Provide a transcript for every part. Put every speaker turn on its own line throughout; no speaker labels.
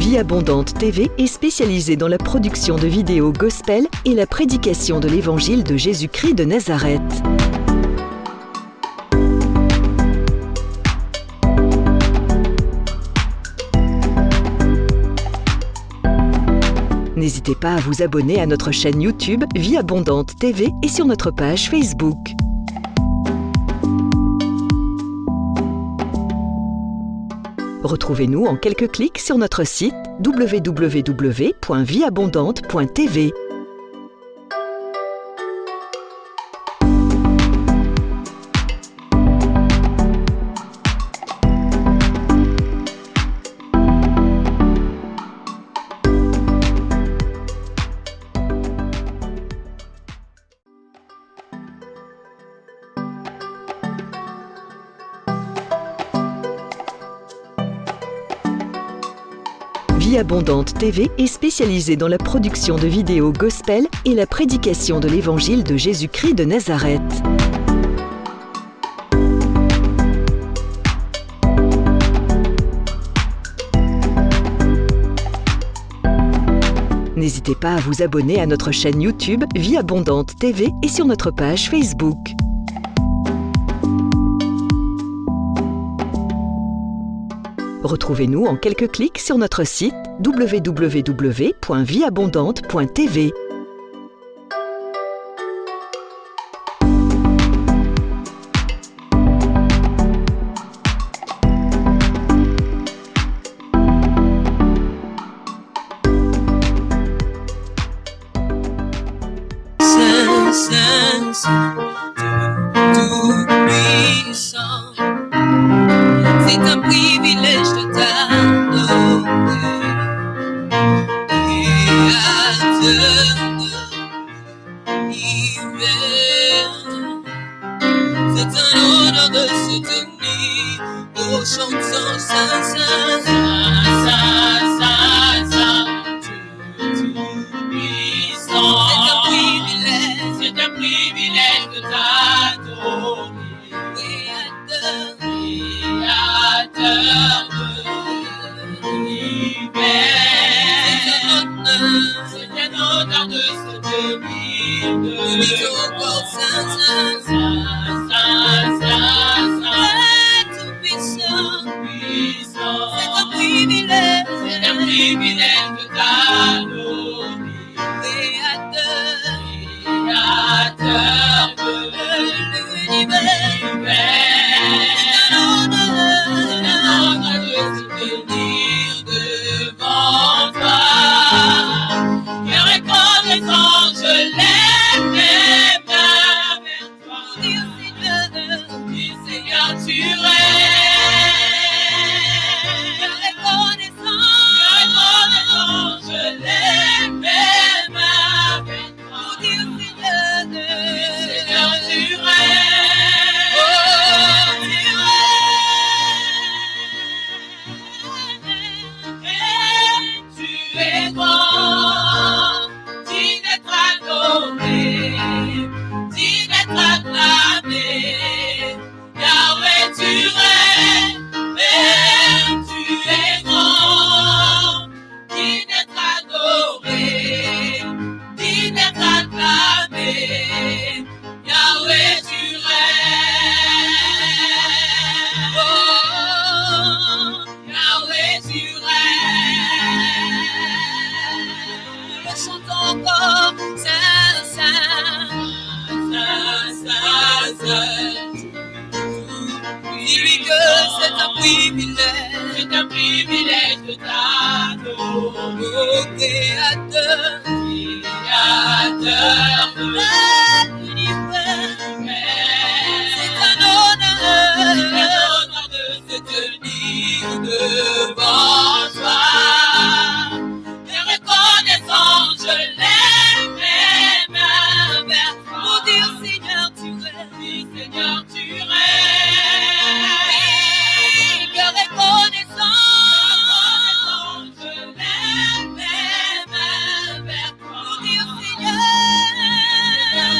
Vie Abondante TV est spécialisée dans la production de vidéos gospel et la prédication de l'évangile de Jésus-Christ de Nazareth. N'hésitez pas à vous abonner à notre chaîne YouTube Vie Abondante TV et sur notre page Facebook. Retrouvez-nous en quelques clics sur notre site www.vieabondante.tv. Vie Abondante TV est spécialisée dans la production de vidéos gospel et la prédication de l'évangile de Jésus-Christ de Nazareth. N'hésitez pas à vous abonner à notre chaîne YouTube Vie Abondante TV et sur notre page Facebook. Retrouvez-nous en quelques clics sur notre site www.vieabondante.tv.
C'est un privilège de t'adorer et à te livrer. C'est un honneur de se tenir au chantant Saint, Saint, Saint, Saint, Saint, Saint, Dieu tout-puissant. C'est un privilège de t'adorer et à te c'est un honneur de se tenir encore Saint, Saint, Saint, Saint, Saint, Saint, tout-puissant. C'est un privilège de t'adorer et à te l'univers. C'est un honneur de se tenir devant toi. Cœur et connaissant, je lève mes mains vers toi. Dis Seigneur, tu règnes. Cœur et connaissant, je lève mes mains vers toi. Dis Seigneur, tu règnes. C'est un privilège de t'adorer et à te l'univers. C'est un honneur de se tenir devant toi. Et reconnaissant, je lève mes mains vers toi. Pour dire Seigneur, tu règnes. Seigneur, tu règnes. Cœur reconnaissant, je lève mes mains vers toi. Pour dire Seigneur,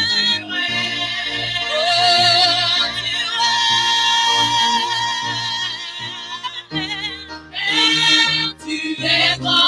tu règnes. Tu es grand.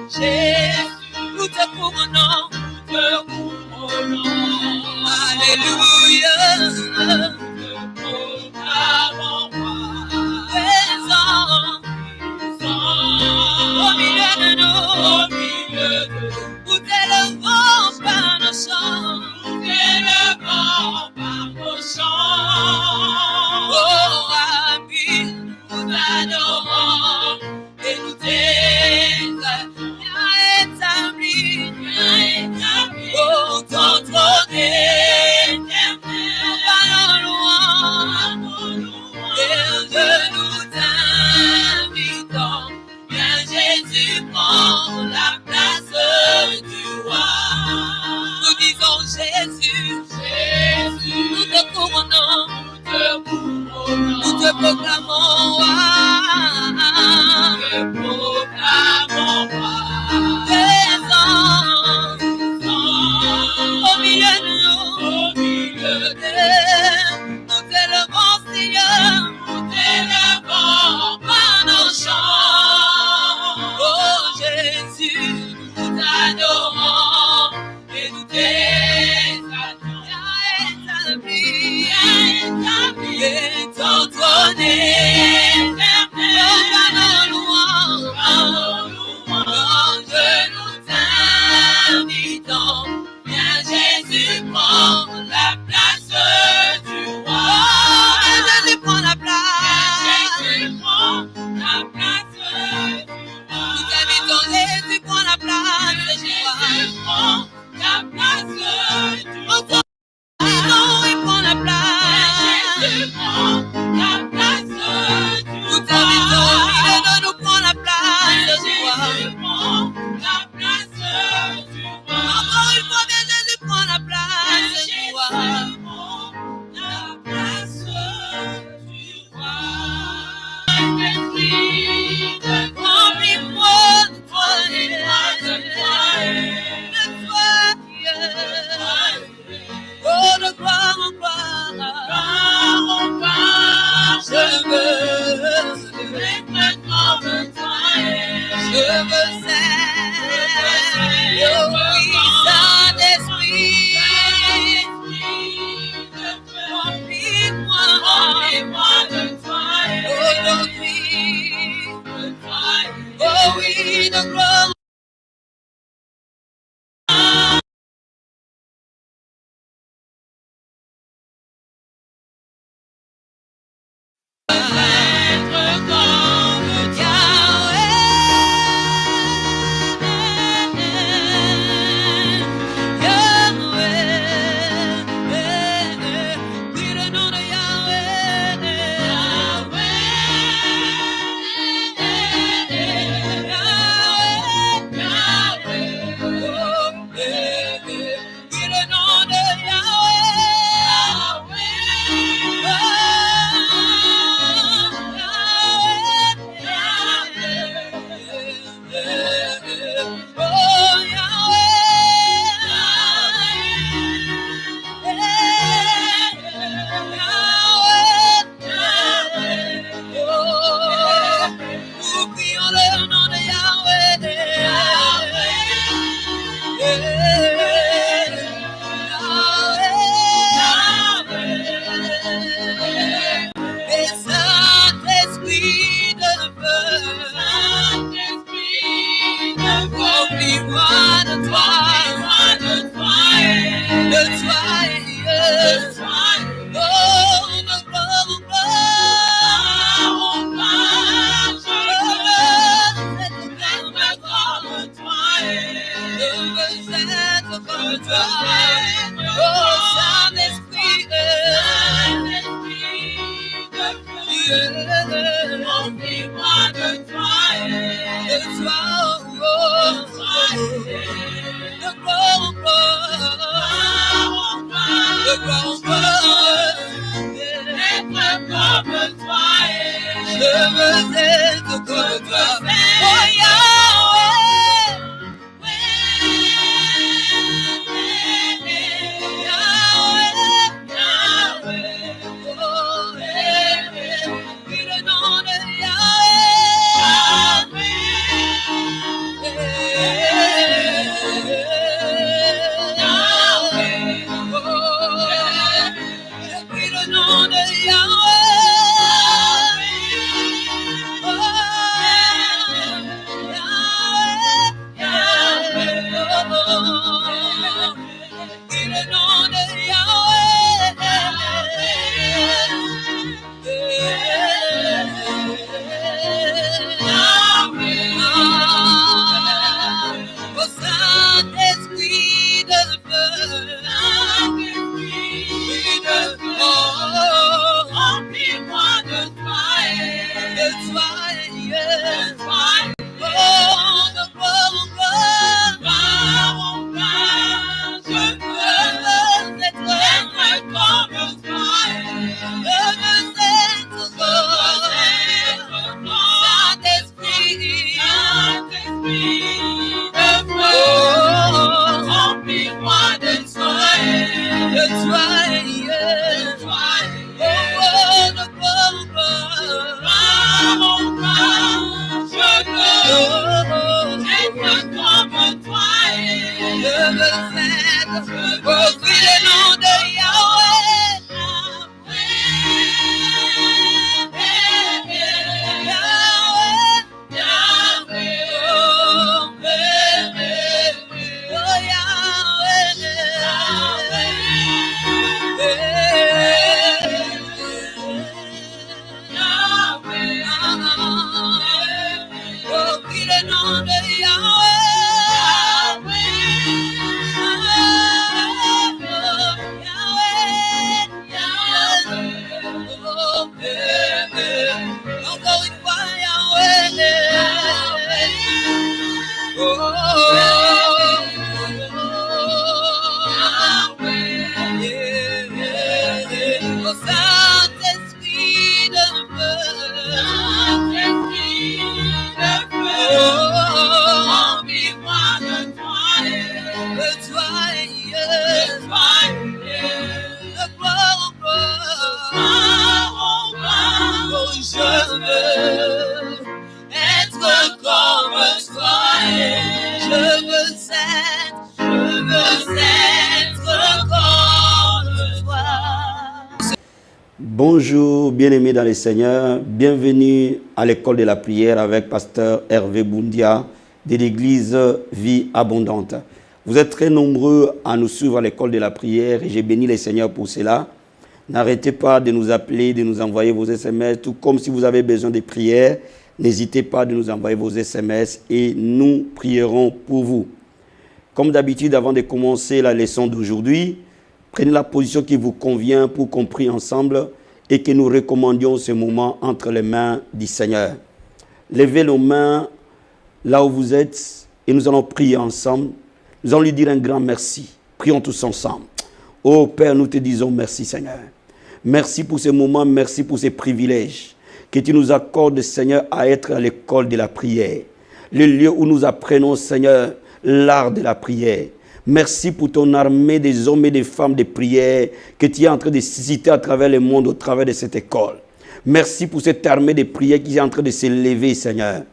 Jésus, nous te couronnons, Alléluia, au milieu de nous, nous t'élevons par nos chants, oh ami, nous t'adorons et nous t'établis, oh ton trône éternel, par nos louanges, et nous t'invitons, bien Jésus prend la place du roi. Nous disons Jésus, nous te couronnons, nous te proclamons roi. Au milieu de nous, nous t'élevons, Seigneur, par nos chants. Oh Jésus, nous t'adorons et nous t'établis, et ton trône éternel, par nos louanges, nous t'invitons, bien Jésus prend la place du roi. Oh, Jésus prend la place. Nous t'invitons, Jésus prend la place du roi. Il prend la place. Nous t'invitons, il nous prend la place du roi. Encore une fois, bien Jésus prend la place du roi. Remplis-moi de toi, oh, de gloire en gloire, je veux être comme toi, je veux être, oh oui, Saint-Esprit, remplis-moi de toi, aujourd'hui, oh oui, de gloire.
Bonjour, bien-aimés dans le Seigneur. Bienvenue à l'école de la prière avec pasteur Hervé Boundia de l'église Vie Abondante. Vous êtes très nombreux à nous suivre à l'école de la prière et j'ai béni le Seigneur pour cela. N'arrêtez pas de nous appeler, de nous envoyer vos SMS, tout comme si vous avez besoin de prière. N'hésitez pas de nous envoyer vos SMS et nous prierons pour vous. Comme d'habitude, avant de commencer la leçon d'aujourd'hui, prenez la position qui vous convient pour qu'on prie ensemble et que nous recommandions ce moment entre les mains du Seigneur. Levez nos mains là où vous êtes et nous allons prier ensemble. Nous allons lui dire un grand merci. Prions tous ensemble. Oh Père, nous te disons merci Seigneur. Merci pour ce moment, merci pour ces privilèges que tu nous accordes Seigneur à être à l'école de la prière. Le lieu où nous apprenons Seigneur l'art de la prière. Merci pour ton armée des hommes et des femmes de prière que tu es en train de susciter à travers le monde, au travers de cette école. Merci pour cette armée de prière qui est en train de s'élever, Seigneur.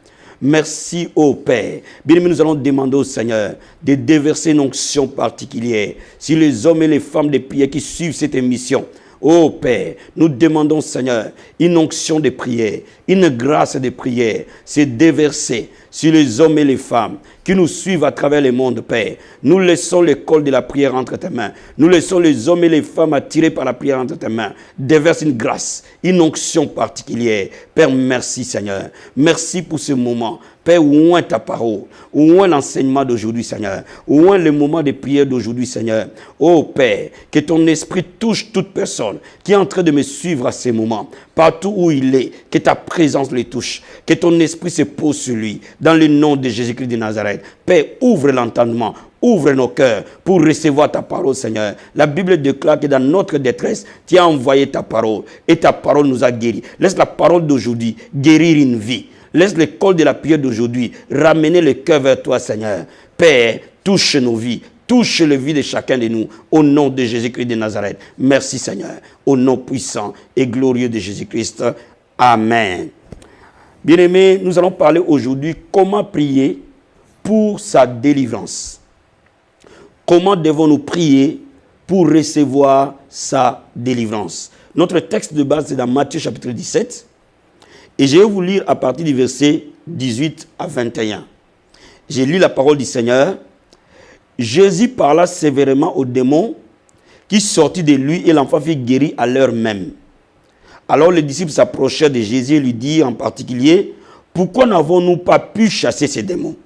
Merci, ô Père. Bien aimé, nous allons demander au Seigneur de déverser une onction particulière sur les hommes et les femmes de prière qui suivent cette émission. Ô Père, nous demandons, Seigneur, une onction de prière, une grâce de prière, c'est déversé sur les hommes et les femmes qui nous suivent à travers le monde, Père. Nous laissons l'école de la prière entre tes mains. Nous laissons les hommes et les femmes attirés par la prière entre tes mains. Déverse une grâce, une onction particulière. Père, merci, Seigneur. Merci pour ce moment. Père, où est ta parole? Où est l'enseignement d'aujourd'hui, Seigneur? Où est le moment de prière d'aujourd'hui, Seigneur? Oh Père, que ton esprit touche toute personne qui est en train de me suivre à ce moment. Partout où il est, que ta présence le touche. Que ton esprit se pose sur lui. Dans le nom de Jésus-Christ de Nazareth. Père, ouvre l'entendement. Ouvre nos cœurs pour recevoir ta parole, Seigneur. La Bible déclare que dans notre détresse, tu as envoyé ta parole. Et ta parole nous a guéris. Laisse la parole d'aujourd'hui guérir une vie. Laisse l'école de la prière d'aujourd'hui ramener le cœur vers toi, Seigneur. Père, touche nos vies. Touche le vie de chacun de nous. Au nom de Jésus-Christ de Nazareth. Merci, Seigneur. Au nom puissant et glorieux de Jésus-Christ. Amen. Bien-aimés, nous allons parler aujourd'hui comment prier pour sa délivrance. Comment devons-nous prier pour recevoir sa délivrance? Notre texte de base est dans Matthieu chapitre 17. Et je vais vous lire à partir du verset 18 à 21. J'ai lu la parole du Seigneur. Jésus parla sévèrement aux démons qui sortit de lui et l'enfant fut guéri à l'heure même. Alors les disciples s'approchèrent de Jésus et lui dirent en particulier, « Pourquoi n'avons-nous pas pu chasser ces démons ?»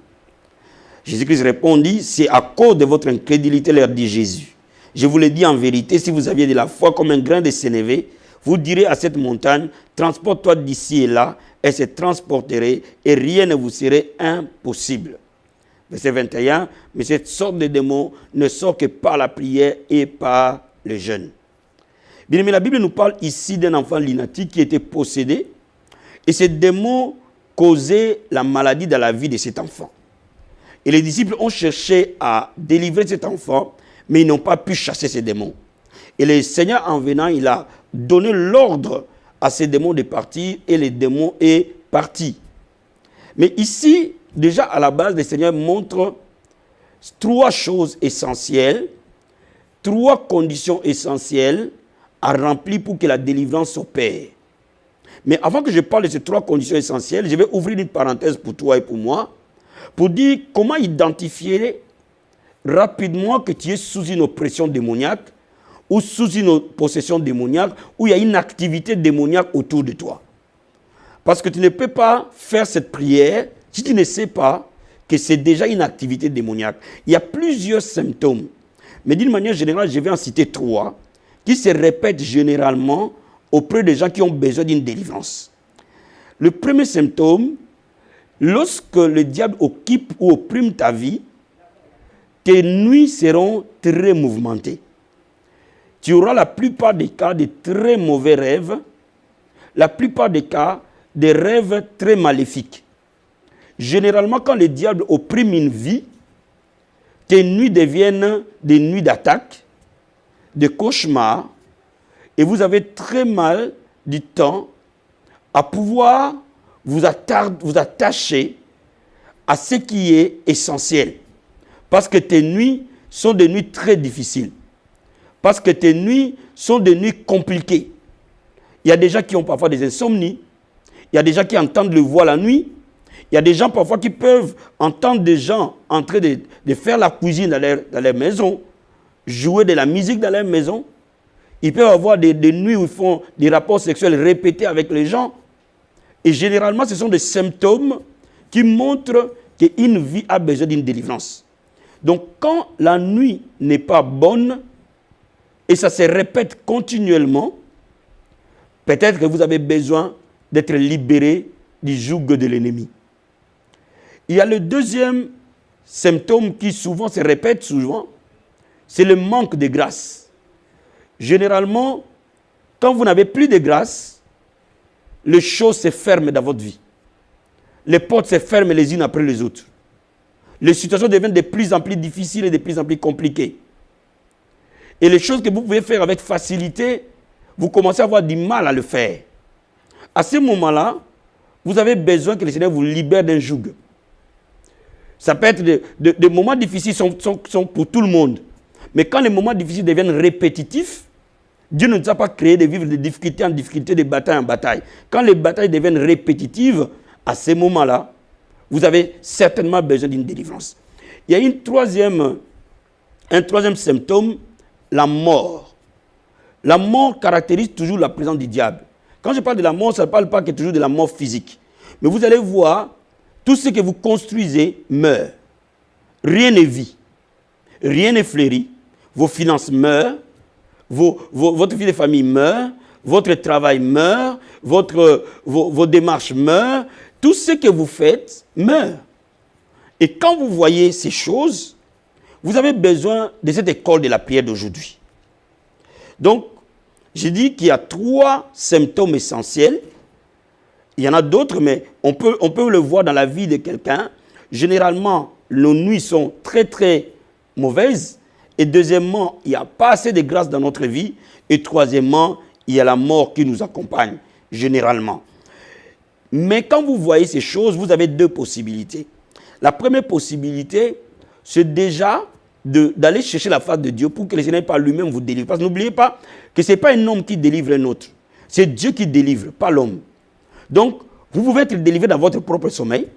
Jésus-Christ répondit, « C'est à cause de votre incrédulité, leur dit Jésus. Je vous le dis en vérité, si vous aviez de la foi comme un grain de sénévé, vous direz à cette montagne, transporte-toi d'ici et là, elle se transporterait et rien ne vous serait impossible. » Verset 21, mais cette sorte de démon ne sort que par la prière et par le jeûne. Bien aimé, la Bible nous parle ici d'un enfant lunatique qui était possédé et ce démon causait la maladie dans la vie de cet enfant. Et les disciples ont cherché à délivrer cet enfant, mais ils n'ont pas pu chasser ces démons. Et le Seigneur, en venant, il a donné l'ordre à ces démons de partir et le démon est parti. Mais ici, déjà à la base, le Seigneur montre 3 choses essentielles, 3 conditions essentielles à remplir pour que la délivrance s'opère. Mais avant que je parle de ces 3 conditions essentielles, je vais ouvrir une parenthèse pour toi et pour moi, pour dire comment identifier rapidement que tu es sous une oppression démoniaque ou sous une possession démoniaque, où il y a une activité démoniaque autour de toi. Parce que tu ne peux pas faire cette prière si tu ne sais pas que c'est déjà une activité démoniaque. Il y a plusieurs symptômes, mais d'une manière générale, je vais en citer 3 qui se répètent généralement auprès des gens qui ont besoin d'une délivrance. Le premier symptôme, lorsque le diable occupe ou opprime ta vie, tes nuits seront très mouvementées. Tu auras la plupart des cas de très mauvais rêves, la plupart des cas des rêves très maléfiques. Généralement, quand le diable opprime une vie, tes nuits deviennent des nuits d'attaque, de cauchemars, et vous avez très mal du temps à pouvoir vous attacher à ce qui est essentiel. Parce que tes nuits sont des nuits très difficiles. Parce que tes nuits sont des nuits compliquées. Il y a des gens qui ont parfois des insomnies. Il y a des gens qui entendent le voix la nuit. Il y a des gens parfois qui peuvent entendre des gens en train de faire la cuisine dans leur maison, jouer de la musique dans leur maison. Ils peuvent avoir des nuits où ils font des rapports sexuels répétés avec les gens. Et généralement, ce sont des symptômes qui montrent qu'une vie a besoin d'une délivrance. Donc, quand la nuit n'est pas bonne, et ça se répète continuellement, peut-être que vous avez besoin d'être libéré du joug de l'ennemi. Il y a le deuxième symptôme qui souvent se répète souvent, c'est le manque de grâce. Généralement, quand vous n'avez plus de grâce, les choses se ferment dans votre vie. Les portes se ferment les unes après les autres. Les situations deviennent de plus en plus difficiles et de plus en plus compliquées. Et les choses que vous pouvez faire avec facilité, vous commencez à avoir du mal à le faire. À ce moment-là, vous avez besoin que le Seigneur vous libère d'un joug. Ça peut être des moments difficiles sont pour tout le monde. Mais quand les moments difficiles deviennent répétitifs, Dieu ne nous a pas créé de vivre de difficulté en difficulté, de bataille en bataille. Quand les batailles deviennent répétitives, à ce moment-là, vous avez certainement besoin d'une délivrance. Il y a un troisième symptôme, la mort. La mort caractérise toujours la présence du diable. Quand je parle de la mort, ça ne parle pas que toujours de la mort physique. Mais vous allez voir, tout ce que vous construisez meurt. Rien n'est vie. Rien n'est fleuri. Vos finances meurent. Votre vie de famille meurt. Votre travail meurt. Vos démarches meurent. Tout ce que vous faites meurt. Et quand vous voyez ces choses, vous avez besoin de cette école de la prière d'aujourd'hui. Donc, j'ai dit qu'il y a 3 symptômes essentiels. Il y en a d'autres, mais on peut le voir dans la vie de quelqu'un. Généralement, nos nuits sont très, très mauvaises. Et deuxièmement, il n'y a pas assez de grâce dans notre vie. Et troisièmement, il y a la mort qui nous accompagne, généralement. Mais quand vous voyez ces choses, vous avez 2 possibilités. La première possibilité, c'est déjà d'aller chercher la face de Dieu pour que le Seigneur par lui-même vous délivre. Parce que n'oubliez pas que ce n'est pas un homme qui délivre un autre. C'est Dieu qui délivre, pas l'homme. Donc, vous pouvez être délivré dans votre propre sommeil.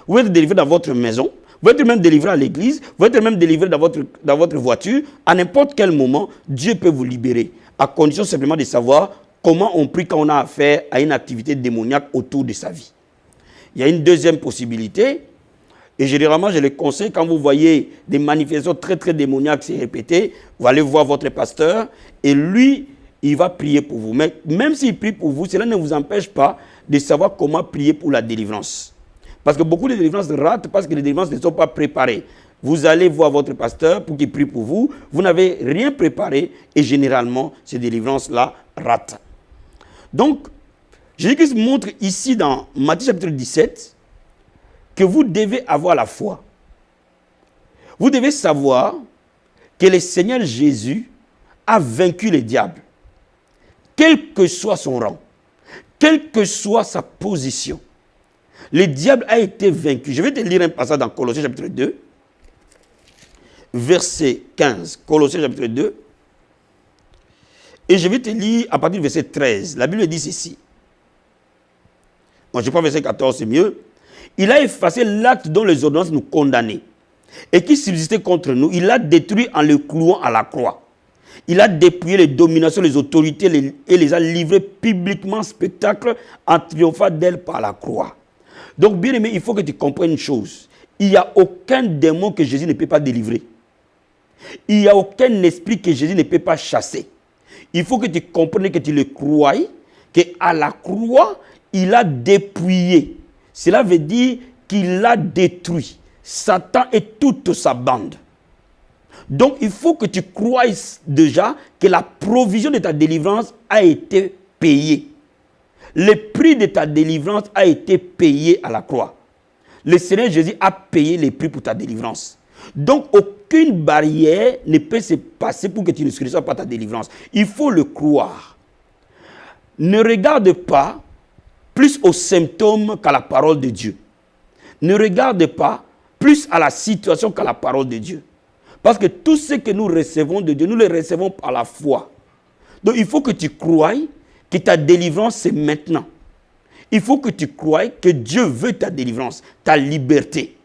Vous pouvez être délivré dans votre maison. Vous pouvez être même délivré à l'église. Vous pouvez être même délivré dans votre voiture. À n'importe quel moment, Dieu peut vous libérer. À condition simplement de savoir comment on prie quand on a affaire à une activité démoniaque autour de sa vie. Il y a une deuxième possibilité. Et généralement, je le conseille, quand vous voyez des manifestations très, très démoniaques se répéter, vous allez voir votre pasteur et lui, il va prier pour vous. Mais même s'il prie pour vous, cela ne vous empêche pas de savoir comment prier pour la délivrance. Parce que beaucoup de délivrances ratent parce que les délivrances ne sont pas préparées. Vous allez voir votre pasteur pour qu'il prie pour vous. Vous n'avez rien préparé et généralement, ces délivrances-là ratent. Donc, Jésus-Christ montre ici dans Matthieu chapitre 17 que vous devez avoir la foi. Vous devez savoir que le Seigneur Jésus a vaincu le diable, quel que soit son rang, quelle que soit sa position. Le diable a été vaincu. Je vais te lire un passage dans Colossiens chapitre 2. verset 15. Colossiens chapitre 2. Et je vais te lire à partir du verset 13. La Bible dit ceci. Moi, je prends verset 14, c'est mieux. Il a effacé l'acte dont les ordonnances nous condamnaient et qui subsistait contre nous. Il l'a détruit en le clouant à la croix. Il a dépouillé les dominations, les autorités et les a livrées publiquement en spectacle en triomphant d'elles par la croix. Donc, bien aimé, il faut que tu comprennes une chose. Il n'y a aucun démon que Jésus ne peut pas délivrer. Il n'y a aucun esprit que Jésus ne peut pas chasser. Il faut que tu comprennes, que tu le crois, qu'à la croix, il a dépouillé. Cela veut dire qu'il a détruit Satan et toute sa bande. Donc, il faut que tu croies déjà que la provision de ta délivrance a été payée. Le prix de ta délivrance a été payé à la croix. Le Seigneur Jésus a payé les prix pour ta délivrance. Donc, aucune barrière ne peut se passer pour que tu ne reçoives pas ta délivrance. Il faut le croire. Ne regarde pas plus aux symptômes qu'à la parole de Dieu. Ne regarde pas plus à la situation qu'à la parole de Dieu. Parce que tout ce que nous recevons de Dieu, nous le recevons par la foi. Donc, il faut que tu croies que ta délivrance, c'est maintenant. Il faut que tu croies que Dieu veut ta délivrance, ta liberté.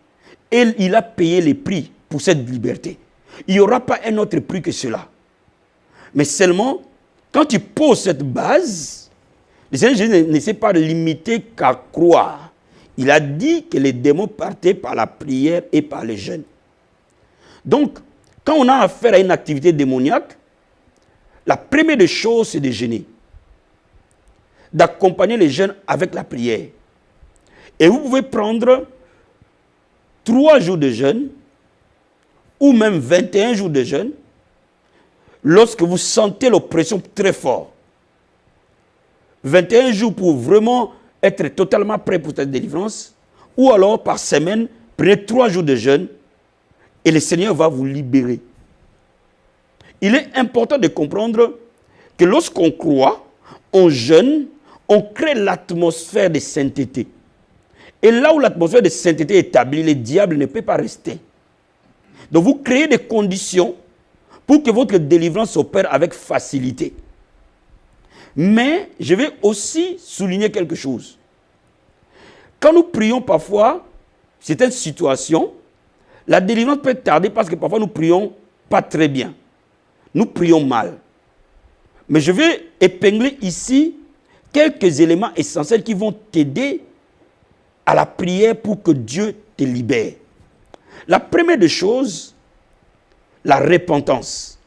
Et il a payé les prix pour cette liberté. Il n'y aura pas un autre prix que cela. Mais seulement, quand tu poses cette base, le Seigneur Jésus ne s'est pas limité qu'à croire. Il a dit que les démons partaient par la prière et par le jeûne. Donc, quand on a affaire à une activité démoniaque, la première des choses, c'est de jeûner. D'accompagner les jeunes avec la prière. Et vous pouvez prendre 3 jours de jeûne ou même 21 jours de jeûne lorsque vous sentez l'oppression très fort. 21 jours pour vraiment être totalement prêt pour cette délivrance, ou alors par semaine, prenez 3 jours de jeûne et le Seigneur va vous libérer. Il est important de comprendre que lorsqu'on croit, on jeûne, on crée l'atmosphère de sainteté. Et là où l'atmosphère de sainteté est établie, le diable ne peut pas rester. Donc vous créez des conditions pour que votre délivrance s'opère avec facilité. Mais je vais aussi souligner quelque chose. Quand nous prions parfois, certaines situations, la délivrance peut tarder parce que parfois nous prions pas très bien. Nous prions mal. Mais je vais épingler ici quelques éléments essentiels qui vont t'aider à la prière pour que Dieu te libère. La première des choses, la repentance.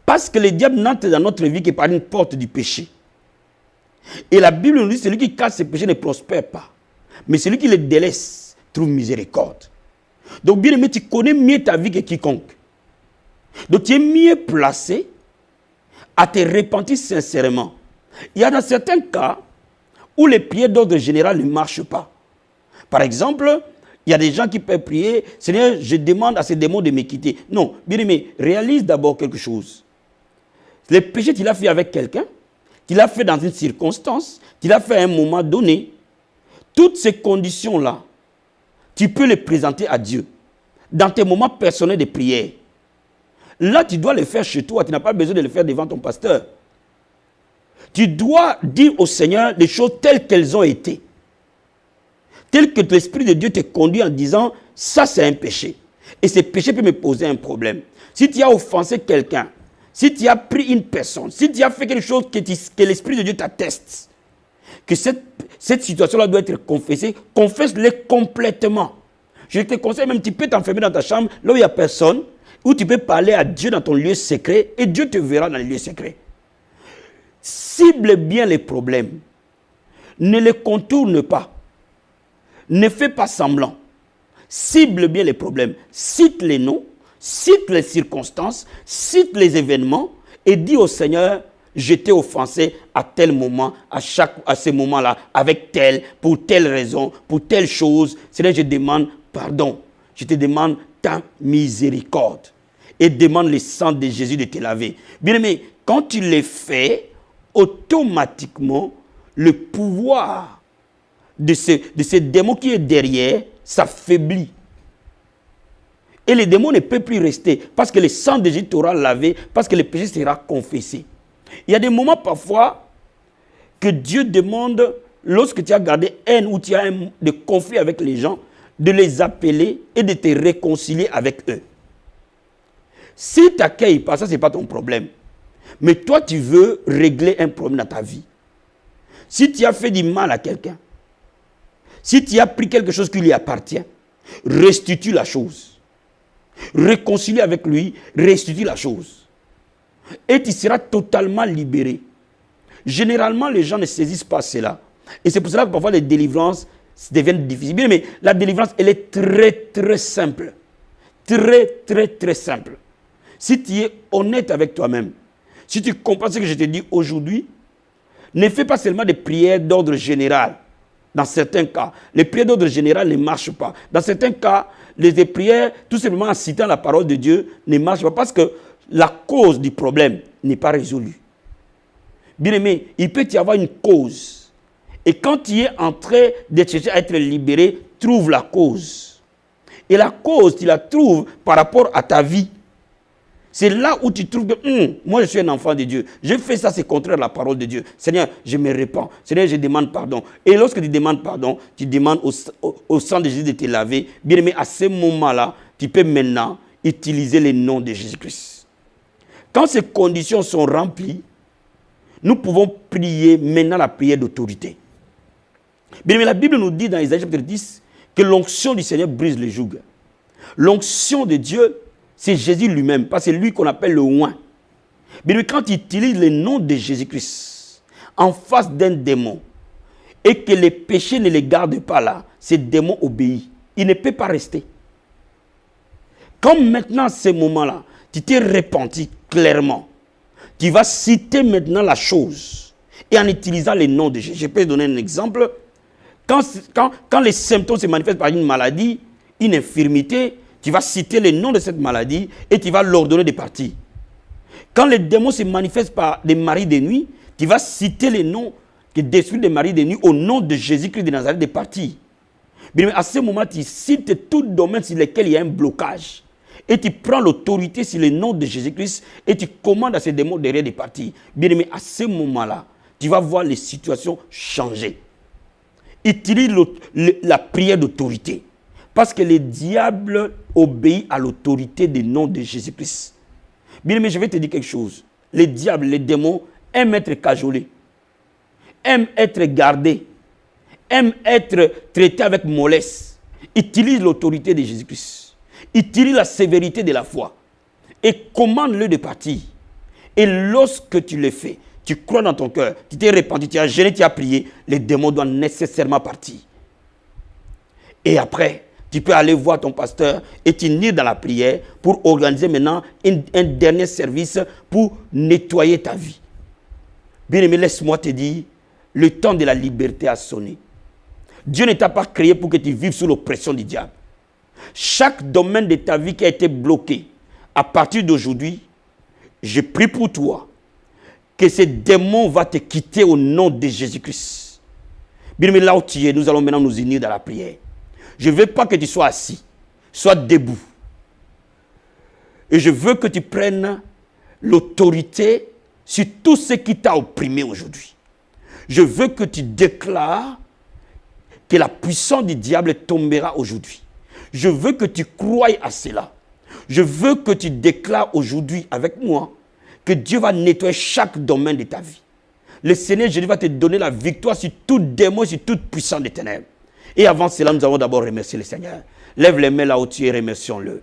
Parce que le diable n'entre dans notre vie que par une porte du péché. Et la Bible nous dit que celui qui casse ses péchés ne prospère pas. Mais celui qui les délaisse trouve miséricorde. Donc bien aimé, tu connais mieux ta vie que quiconque. Donc tu es mieux placé à te repentir sincèrement. Il y a dans certains cas où les prières d'ordre général ne marchent pas. Par exemple, il y a des gens qui peuvent prier, Seigneur, je demande à ces démons de me quitter. Non, bien aimé, réalise d'abord quelque chose. Le péché, tu l'as fait avec quelqu'un, tu l'as fait dans une circonstance, tu l'as fait à un moment donné. Toutes ces conditions-là, tu peux les présenter à Dieu dans tes moments personnels de prière. Là, tu dois le faire chez toi, tu n'as pas besoin de le faire devant ton pasteur. Tu dois dire au Seigneur les choses telles qu'elles ont été. Telles que l'Esprit de Dieu te conduit en disant, ça c'est un péché. Et ce péché peut me poser un problème. Si tu as offensé quelqu'un, si tu as pris une personne, si tu as fait quelque chose que l'Esprit de Dieu t'atteste, que cette situation-là doit être confessée, confesse-le complètement. Je te conseille même, tu peux t'enfermer dans ta chambre, là où il n'y a personne, où tu peux parler à Dieu dans ton lieu secret, et Dieu te verra dans le lieu secret. Cible bien les problèmes. Ne les contourne pas. Ne fais pas semblant. Cible bien les problèmes. Cite les noms, cite les circonstances, cite les événements et dis au Seigneur, je t'ai offensé à tel moment, à ce moment-là, avec tel, pour telle raison, pour telle chose. Seigneur, je demande pardon. Je te demande ta miséricorde. Et demande le sang de Jésus de te laver. Bien aimé, quand tu le fais, automatiquement, le pouvoir de ce démon qui est derrière s'affaiblit. Et les démons ne peuvent plus rester parce que le sang de Jésus t'aura lavé, parce que le péché sera confessé. Il y a des moments parfois que Dieu demande, lorsque tu as gardé haine ou tu as des conflits avec les gens, de les appeler et de te réconcilier avec eux. Si tu n'accueilles pas, ça ce n'est pas ton problème. Mais toi, tu veux régler un problème dans ta vie. Si tu as fait du mal à quelqu'un, si tu as pris quelque chose qui lui appartient, restitue la chose. Réconcilie avec lui, restitue la chose. Et tu seras totalement libéré. Généralement, les gens ne saisissent pas cela. Et c'est pour cela que parfois les délivrances deviennent difficiles. Bien, mais la délivrance, elle est très, très simple. Très, très, très simple. Si tu es honnête avec toi-même, si tu comprends ce que je te dis aujourd'hui, ne fais pas seulement des prières d'ordre général. Dans certains cas, les prières d'ordre général ne marchent pas. Dans certains cas, les prières, tout simplement en citant la parole de Dieu, ne marchent pas parce que la cause du problème n'est pas résolue. Bien aimé, il peut y avoir une cause. Et quand tu es en train de chercher à être libéré, trouve la cause. Et la cause, tu la trouves par rapport à ta vie. C'est là où tu trouves que moi je suis un enfant de Dieu. Je fais ça, c'est contraire à la parole de Dieu. Seigneur, je me répands. Seigneur, je demande pardon. Et lorsque tu demandes pardon, tu demandes au sang de Jésus de te laver. Bien aimé, à ce moment-là, tu peux maintenant utiliser le nom de Jésus-Christ. Quand ces conditions sont remplies, nous pouvons prier maintenant la prière d'autorité. Bien aimé, la Bible nous dit dans Isaïe chapitre 10 que l'onction du Seigneur brise le joug. L'onction de Dieu, c'est Jésus lui-même, parce que c'est lui qu'on appelle le oint. Mais quand il utilise le nom de Jésus-Christ en face d'un démon et que les péchés ne les gardent pas là, ce démon obéit. Il ne peut pas rester. Comme maintenant, à ce moment-là, tu t'es repenti clairement, tu vas citer maintenant la chose et en utilisant le nom de Jésus. Je peux donner un exemple. Quand les symptômes se manifestent par une maladie, une infirmité, tu vas citer le nom de cette maladie et tu vas l'ordonner de partir. Quand les démons se manifestent par des maris de nuit, tu vas citer le nom qui détruit des maris de nuit au nom de Jésus-Christ de Nazareth de partir. Mais à ce moment, tu cites tout domaine sur lequel il y a un blocage. Et tu prends l'autorité sur le nom de Jésus-Christ et tu commandes à ces démons derrière de partir. Bien aimé, à ce moment-là, tu vas voir les situations changer. Utilise la prière d'autorité. Parce que le diable obéit à l'autorité du nom de Jésus-Christ. Bien aimé, je vais te dire quelque chose. Les diables, les démons aiment être cajolés, aiment être gardés, aiment être traités avec mollesse. Utilise l'autorité de Jésus-Christ. Utilise la sévérité de la foi. Et commande-le de partir. Et lorsque tu le fais, tu crois dans ton cœur, tu t'es repenti, tu as gêné, tu as prié, les démons doivent nécessairement partir. Et après, tu peux aller voir ton pasteur et t'unir dans la prière pour organiser maintenant un dernier service pour nettoyer ta vie. Bien aimé, laisse-moi te dire, le temps de la liberté a sonné. Dieu ne t'a pas créé pour que tu vives sous l'oppression du diable. Chaque domaine de ta vie qui a été bloqué, à partir d'aujourd'hui, je prie pour toi que ce démon va te quitter au nom de Jésus-Christ. Bien aimé, là où tu es, nous allons maintenant nous unir dans la prière. Je ne veux pas que tu sois assis, sois debout. Et je veux que tu prennes l'autorité sur tout ce qui t'a opprimé aujourd'hui. Je veux que tu déclares que la puissance du diable tombera aujourd'hui. Je veux que tu croies à cela. Je veux que tu déclares aujourd'hui avec moi que Dieu va nettoyer chaque domaine de ta vie. Le Seigneur Jésus va te donner la victoire sur tout démon, sur toute puissance des ténèbres. Et avant cela, nous allons d'abord remercier le Seigneur. Lève les mains là où tu es, remercions-le.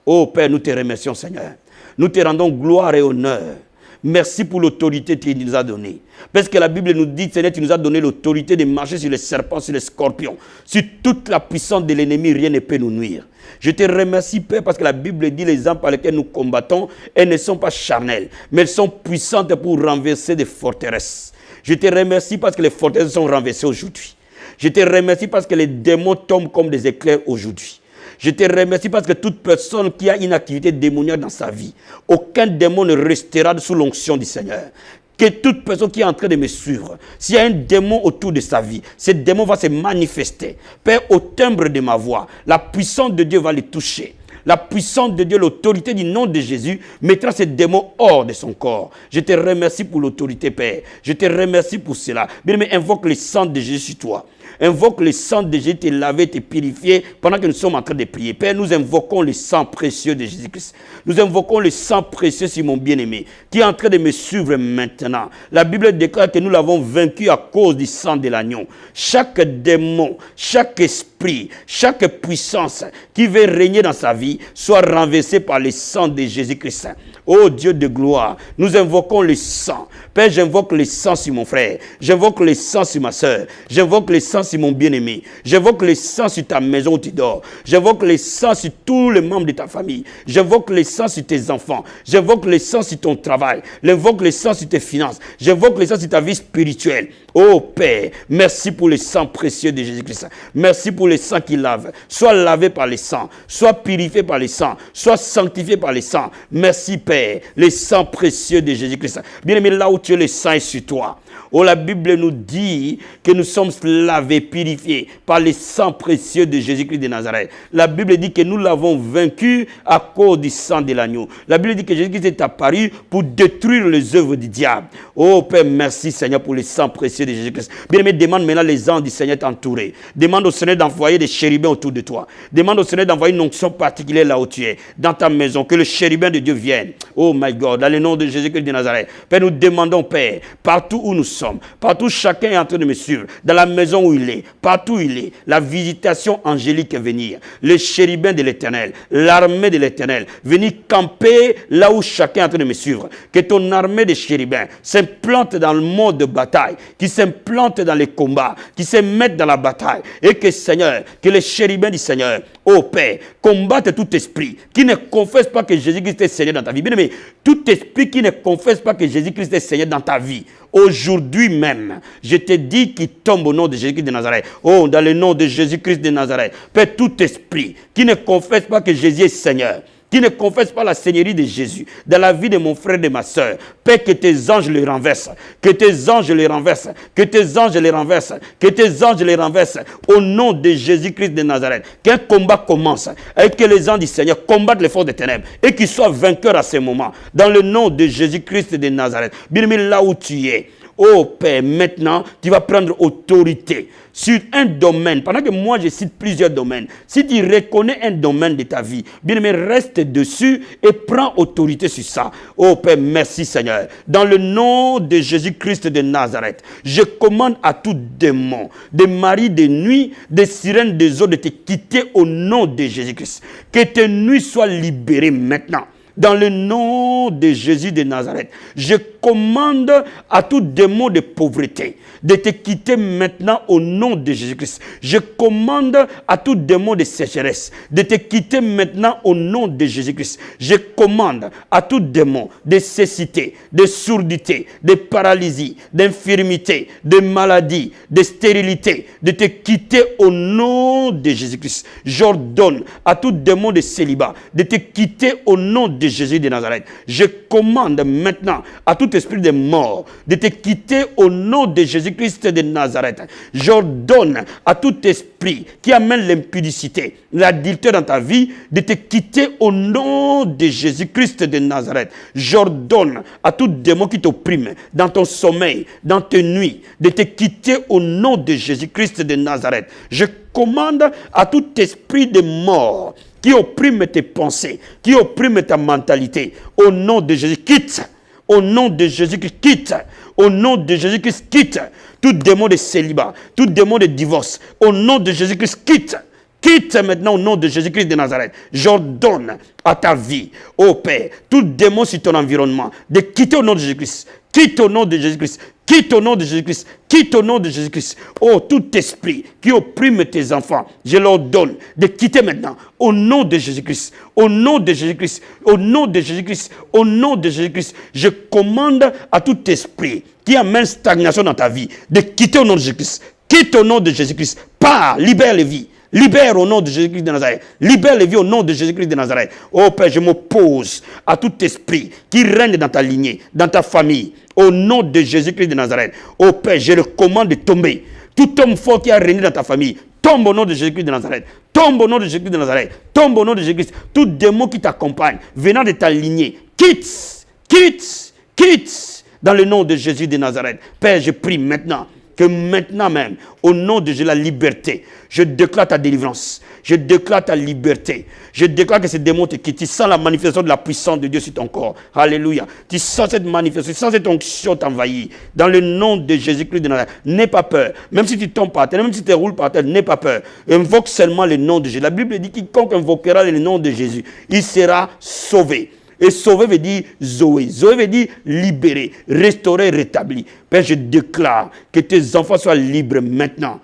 Oh Père, nous te remercions, Seigneur. Nous te rendons gloire et honneur. Merci pour l'autorité que tu nous as donnée. Parce que la Bible nous dit, Seigneur, tu nous as donné l'autorité de marcher sur les serpents, sur les scorpions. Sur toute la puissance de l'ennemi, rien ne peut nous nuire. Je te remercie, Père, parce que la Bible dit les armes par lesquelles nous combattons, elles ne sont pas charnelles, mais elles sont puissantes pour renverser des forteresses. Je te remercie parce que les forteresses sont renversées aujourd'hui. Je te remercie parce que les démons tombent comme des éclairs aujourd'hui. Je te remercie parce que toute personne qui a une activité démoniaque dans sa vie, aucun démon ne restera sous l'onction du Seigneur. Que toute personne qui est en train de me suivre, s'il y a un démon autour de sa vie, ce démon va se manifester. Père, au timbre de ma voix, la puissance de Dieu va les toucher. La puissance de Dieu, l'autorité du nom de Jésus mettra ces démons hors de son corps. Je te remercie pour l'autorité, Père. Je te remercie pour cela. Bien-aimé, invoque le sang de Jésus sur toi. Invoque le sang de Jésus, te laver, te purifier pendant que nous sommes en train de prier. Père, nous invoquons le sang précieux de Jésus-Christ. Nous invoquons le sang précieux sur mon bien-aimé qui est en train de me suivre maintenant. La Bible déclare que nous l'avons vaincu à cause du sang de l'agneau. Chaque démon, chaque esprit, chaque puissance qui veut régner dans sa vie soit renversée par le sang de Jésus-Christ. Ô Dieu de gloire, nous invoquons le sang. Père, j'invoque le sang sur mon frère. J'invoque le sang sur ma soeur. J'invoque le sang sur mon bien-aimé. J'invoque le sang sur ta maison où tu dors. J'invoque le sang sur tous les membres de ta famille. J'invoque le sang sur tes enfants. J'invoque le sang sur ton travail. J'invoque le sang sur tes finances. J'invoque le sang sur ta vie spirituelle. Oh Père, merci pour le sang précieux de Jésus-Christ. Merci pour le sang qui lave. Sois lavé par le sang. Sois purifié par le sang. Sois sanctifié par le sang. Merci Père, le sang précieux de Jésus-Christ. Bien aimé, là où tu es, le sang est sur toi. Oh, la Bible nous dit que nous sommes lavés, purifiés par le sang précieux de Jésus-Christ de Nazareth. La Bible dit que nous l'avons vaincu à cause du sang de l'agneau. La Bible dit que Jésus-Christ est apparu pour détruire les œuvres du diable. Oh Père, merci Seigneur pour le sang précieux de Jésus-Christ. Bien-aimé, demande maintenant les anges du Seigneur t'entourer. Demande au Seigneur d'envoyer des chérubins autour de toi. Demande au Seigneur d'envoyer une onction particulière là où tu es, dans ta maison, que le chérubin de Dieu vienne. Oh my God, dans le nom de Jésus-Christ de Nazareth. Père, nous demandons, Père, partout où nous sommes, partout chacun est en train de me suivre, dans la maison où il est, partout où il est, la visitation angélique est venir, les chérubins de l'Éternel, l'armée de l'Éternel, venir camper là où chacun est en train de me suivre, que ton armée de chérubins s'implante dans le mode de bataille, qui s'implante dans les combats, qui se mettent dans la bataille, et que Seigneur, que les chérubins du Seigneur, ô Père, combattent tout esprit qui ne confesse pas que Jésus-Christ est Seigneur dans ta vie. Bien aimé, tout esprit qui ne confesse pas que Jésus-Christ est Seigneur dans ta vie, aujourd'hui même, je te dis qu'il tombe au nom de Jésus-Christ de Nazareth. Oh, dans le nom de Jésus-Christ de Nazareth. Père, tout esprit qui ne confesse pas que Jésus est Seigneur, qui ne confesse pas la seigneurie de Jésus dans la vie de mon frère et de ma soeur, Père, que tes anges les renversent, que tes anges les renversent, que tes anges les renversent, que tes anges les renversent, au nom de Jésus-Christ de Nazareth. Qu'un combat commence et que les anges du Seigneur combattent les forces des ténèbres et qu'ils soient vainqueurs à ce moment, dans le nom de Jésus-Christ de Nazareth. Bien aimé, là où tu es, oh Père, maintenant, tu vas prendre autorité sur un domaine. Pendant que moi, je cite plusieurs domaines. Si tu reconnais un domaine de ta vie, bien aimé, reste dessus et prends autorité sur ça. Oh Père, merci Seigneur. Dans le nom de Jésus-Christ de Nazareth, je commande à tout démon, des maris de nuit, des sirènes des eaux de te quitter au nom de Jésus-Christ. Que tes nuits soient libérées maintenant. Dans le nom de Jésus de Nazareth, je commande à tout démon de pauvreté de te quitter maintenant au nom de Jésus-Christ. Je commande à tout démon de sécheresse de te quitter maintenant au nom de Jésus-Christ. Je commande à tout démon de cécité, de surdité, de paralysie, d'infirmité, de maladie, de stérilité, de te quitter au nom de Jésus-Christ. J'ordonne à tout démon de célibat de te quitter au nom de Jésus de Nazareth. Je commande maintenant à tout esprit de mort de te quitter au nom de Jésus-Christ de Nazareth. J'ordonne à tout esprit qui amène l'impudicité, l'adultère dans ta vie, de te quitter au nom de Jésus-Christ de Nazareth. J'ordonne à tout démon qui t'opprime dans ton sommeil, dans tes nuits, de te quitter au nom de Jésus-Christ de Nazareth. Je commande à tout esprit de mort qui opprime tes pensées, qui opprime ta mentalité, au nom de Jésus, quitte. Au nom de Jésus-Christ, quitte. Au nom de Jésus-Christ, quitte. Tout démon de célibat, tout démon de divorce, au nom de Jésus-Christ, quitte. Quitte maintenant au nom de Jésus-Christ de Nazareth. J'ordonne à ta vie, ô Père, tout démon sur ton environnement, de quitter au nom de Jésus-Christ. Quitte au nom de Jésus-Christ. Quitte au nom de Jésus-Christ. Quitte au nom de Jésus-Christ. Oh, tout esprit qui opprime tes enfants, je leur donne de quitter maintenant. Au nom de Jésus-Christ. Au nom de Jésus-Christ. Au nom de Jésus-Christ. Au nom de Jésus-Christ. Je commande à tout esprit qui amène stagnation dans ta vie de quitter au nom de Jésus-Christ. Quitte au nom de Jésus-Christ. Pars, libère les vies. Libère au nom de Jésus-Christ de Nazareth. Libère les vies au nom de Jésus-Christ de Nazareth. Oh Père, je m'oppose à tout esprit qui règne dans ta lignée, dans ta famille. Au nom de Jésus-Christ de Nazareth. Oh Père, je le commande de tomber. Tout homme fort qui a régné dans ta famille, Tombe au nom de Jésus-Christ de Nazareth. Tombe au nom de Jésus-Christ de Nazareth. Tombe au nom de Jésus-Christ. Tout démon qui t'accompagne, venant de ta lignée, quitte, quitte, quitte, dans le nom de Jésus de Nazareth. Père, je prie maintenant, que maintenant même, au nom de Jésus, la liberté, je déclare ta délivrance. Je déclare ta liberté. Je déclare que ces démons te quittent. Tu sens la manifestation de la puissance de Dieu sur ton corps. Alléluia. Tu sens cette manifestation, tu sens cette onction t'envahir. Dans le nom de Jésus-Christ de Nazareth. N'aie pas peur. Même si tu tombes par terre, même si tu te roules par terre, n'aie pas peur. Invoque seulement le nom de Jésus. La Bible dit quiconque invoquera le nom de Jésus, il sera sauvé. Et sauver veut dire Zoé. Zoé veut dire libérer, restaurer, rétablir. Père, je déclare que tes enfants soient libres maintenant.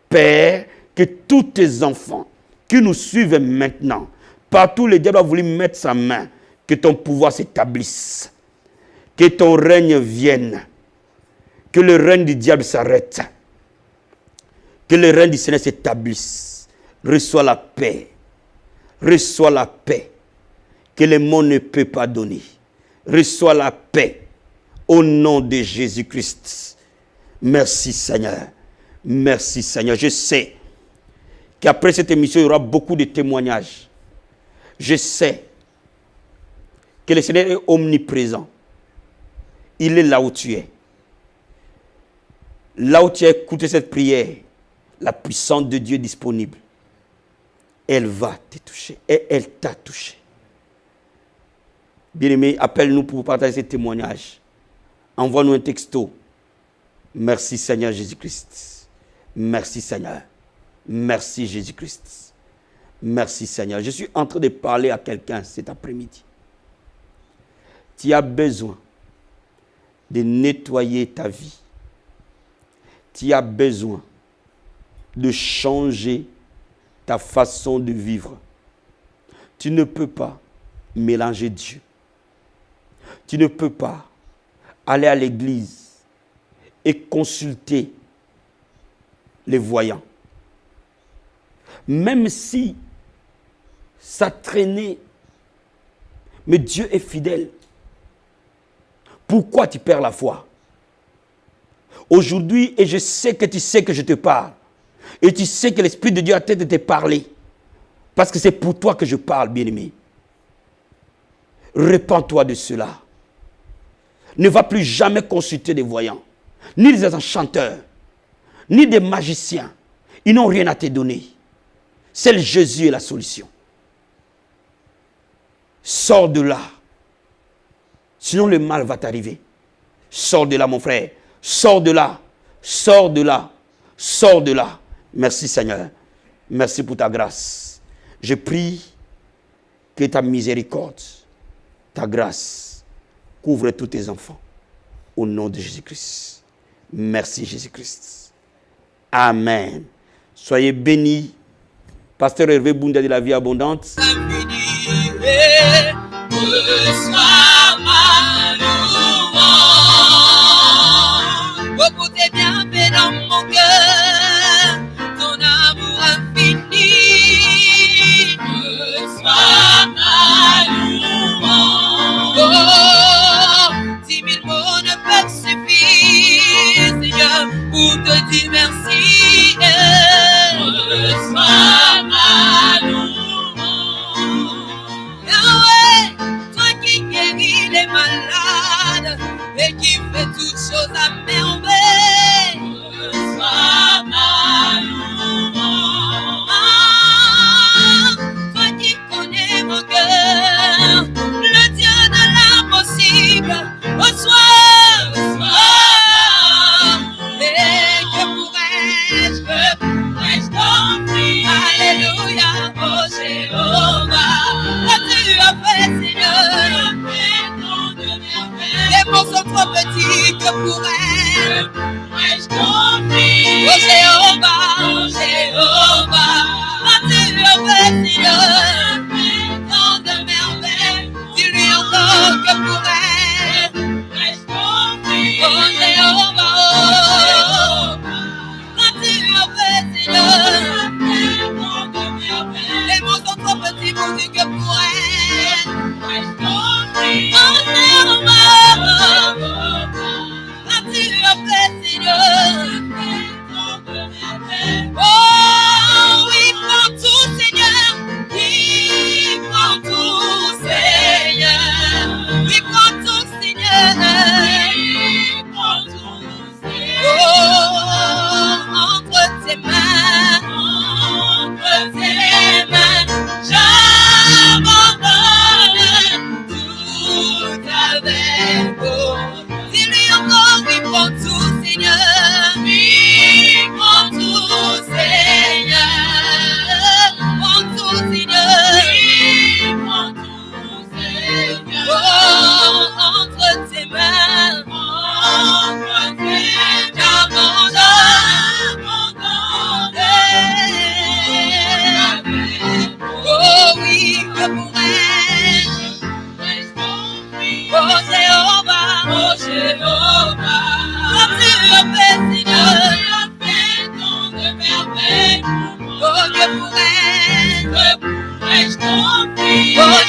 Père, que tous tes enfants qui nous suivent maintenant, partout le diable a voulu mettre sa main, que ton pouvoir s'établisse, que ton règne vienne, que le règne du diable s'arrête, que le règne du Seigneur s'établisse. Reçois la paix, reçois la paix que le monde ne peut pas donner. Reçois la paix au nom de Jésus-Christ. Merci Seigneur, merci Seigneur. Je sais qu'après cette émission, il y aura beaucoup de témoignages. Je sais que le Seigneur est omniprésent. Il est là où tu es. Là où tu as écouté cette prière, la puissance de Dieu est disponible. Elle va te toucher et elle t'a touché. Bien-aimé, appelle-nous pour partager ces témoignages. Envoie-nous un texto. Merci Seigneur Jésus-Christ. Merci Seigneur. Merci Jésus-Christ. Merci Seigneur. Je suis en train de parler à quelqu'un cet après-midi. Tu as besoin de nettoyer ta vie. Tu as besoin de changer ta façon de vivre. Tu ne peux pas mélanger Dieu. Tu ne peux pas aller à l'église et consulter les voyants. Même si ça traînait, mais Dieu est fidèle. Pourquoi tu perds la foi? Aujourd'hui, et je sais que tu sais que je te parle, et tu sais que l'Esprit de Dieu a tête de te parler, parce que c'est pour toi que je parle, bien-aimé. Répands-toi de cela. Ne va plus jamais consulter des voyants, ni des enchanteurs, ni des magiciens. Ils n'ont rien à te donner. Seul Jésus est la solution. Sors de là. Sinon le mal va t'arriver. Sors de là, mon frère. Sors de là. Sors de là. Sors de là. Merci Seigneur. Merci pour ta grâce. Je prie que ta miséricorde, ta grâce, couvre tous tes enfants. Au nom de Jésus-Christ. Merci Jésus-Christ. Amen. Soyez bénis. Pasteur Hervé Boundia de la vie abondante.
Reçois ma louange. Oh, pour tes bienfaits dans mon cœur, ton amour infini. Reçois ma louange. Oh, 10 000 mots ne peuvent suffire, Seigneur, pour te dire merci. Reçois ma louange. Yahweh, toi qui guéris les malades et qui fais toutes choses à merveille. Reçois ma louange. Ah, toi qui connais mon cœur, le Dieu de l'impossible. Reçois. Et que pourrais-je t'offrir? Alléluia, oh Jéhovah. Tu as fait, Seigneur, les mots sont trop petits que pourrais-je t'offrir? Oh Jéhovah, tu as fait, Seigneur, tant de merveilles. Dis-lui encore que pourrais-je t'offrir? Oh Jéhovah, tu as fait, Seigneur, les mots sont trop petits pour dire que pourrais-je t'offrir? Oh Jéhovah, tu as fait, Seigneur, oh Oh Jéhovah, oh Jéhovah, comme tu as fait, Seigneur, tant de merveilles. Oh, que pourrais-je t'offrir? Oh